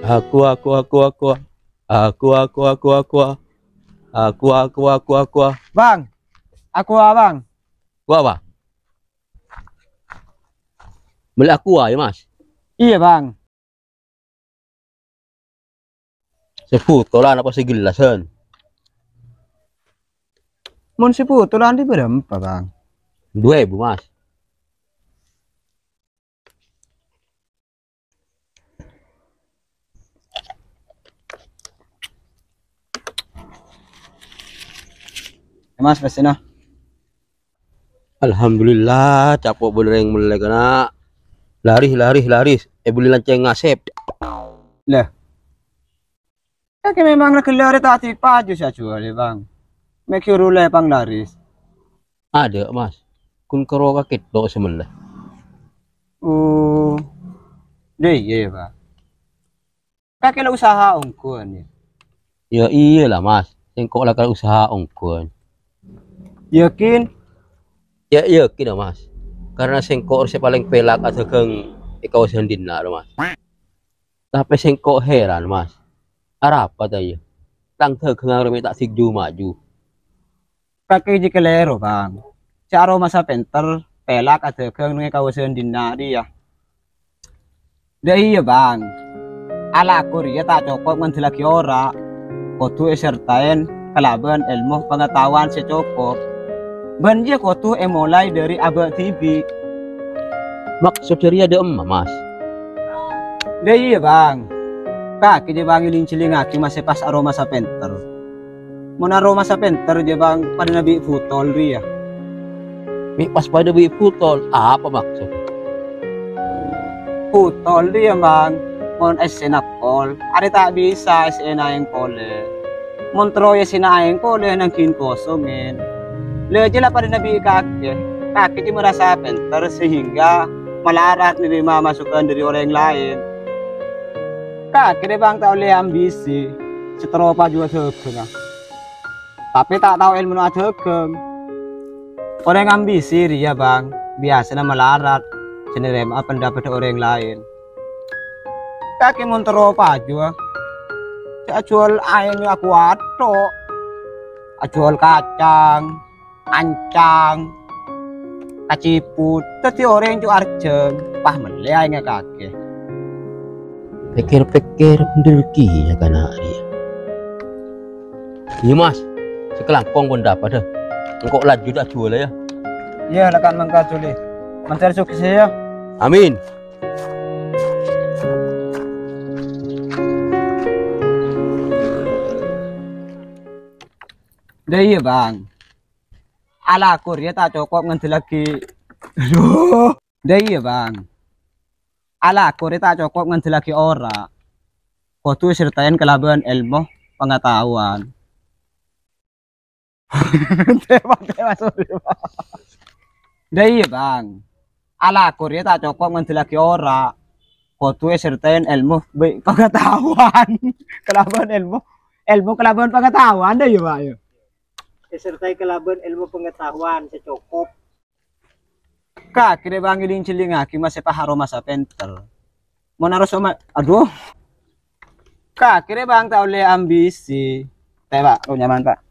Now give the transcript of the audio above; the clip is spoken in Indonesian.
Aku. Aku. Bang, aku abang. Gua apa? Beli aqua ya mas? Iya bang. Seputo lah apa segelasan? Mun si putulan di berapa bang? 2.000 mas. Mas pesena. Alhamdulillah capok bener yang mulai kena laris. Beli lanceng ngasep. Lah. Kaki memang nagelare tadi paju saya jual ya bang. Mekirule pang laris. Ada mas. Kun karo kakit do sebelah. Oh. Deh iya bang. Kaki lah usaha ongkon ya. Ya iyalah mas. Sengkok lah kalau usaha ongkon. Yakin? Ya iya kira mas. Karena sengkok saya paling pelak atau keng ikaw sendina mas. Tapi sengkok heran mas. Apa tayo? Tang thơ keng rami tak sigju maju. Kaki di kelero bang. Caro masa penter pelak atau keng nungi kawasan dinari ya. Deh iya bang. Ala aku ria tak cokok nganti lagi ora. Kotu sertain kelaban ilmu pengetahuan secokok. Banjir kotu mulai dari abad TV. Maksud dari ada mas. Deh iya bang. Kaki dia bang iling-ciling aki masih pas aroma sa penter. Mun aroma sa penter dia bang pada nabi futol ria. Mi pas pada bi putol apa maksud? Futol dia bang. Mun esena kol. Ari tak bisa esena yang kole. Mun troye sinaing kole nang kin kosongin. Leje lah pada nabi kaki. Kaki dia merasa penter sehingga melarat nih masukan dari orang lain. Kaki dia bang tak oleh ambisi. Seteropa juga tegeng. Tapi tak tahu ilmu tegeng. Orang ambisi dia bang. Biasanya melarat. Senerema pendapat orang lain. Kaki monteropa juga. Saya jual ayamnya aku atok. Jual kacang. Ancang. Kaciput. Tapi orang itu arjeng. Pah melihatnya kaki. Pikir-pikir mendelki ya karena dia. Iya mas, sekelangkong pun dapat dah. Engkau laju dah jual ya. Iya, lekan mengkaculi. Mencari sukses ya. Amin. Dah iya bang. Ala aku dia tak cokok nganti lagi. Aduh. Dah iya bang. Ala aku dia tak cokok nganti lagi ora. Kotu sertain kelaban ilmu pengetahuan. Tema sorry bang. Dah iya bang. Ala aku dia tak cokok nganti lagi ora. Kotu sertain ilmu pengetahuan. Kelaban ilmu kelaban pengetahuan dah iya bang. Disertai kelaban ilmu pengetahuan secukup. Kak, kira bang iling ciling aki masih paharo masa penter. Mau naruh sama, aduh. Kak, kira bang tak oleh ambisi. Teh pak, lu nyaman pak.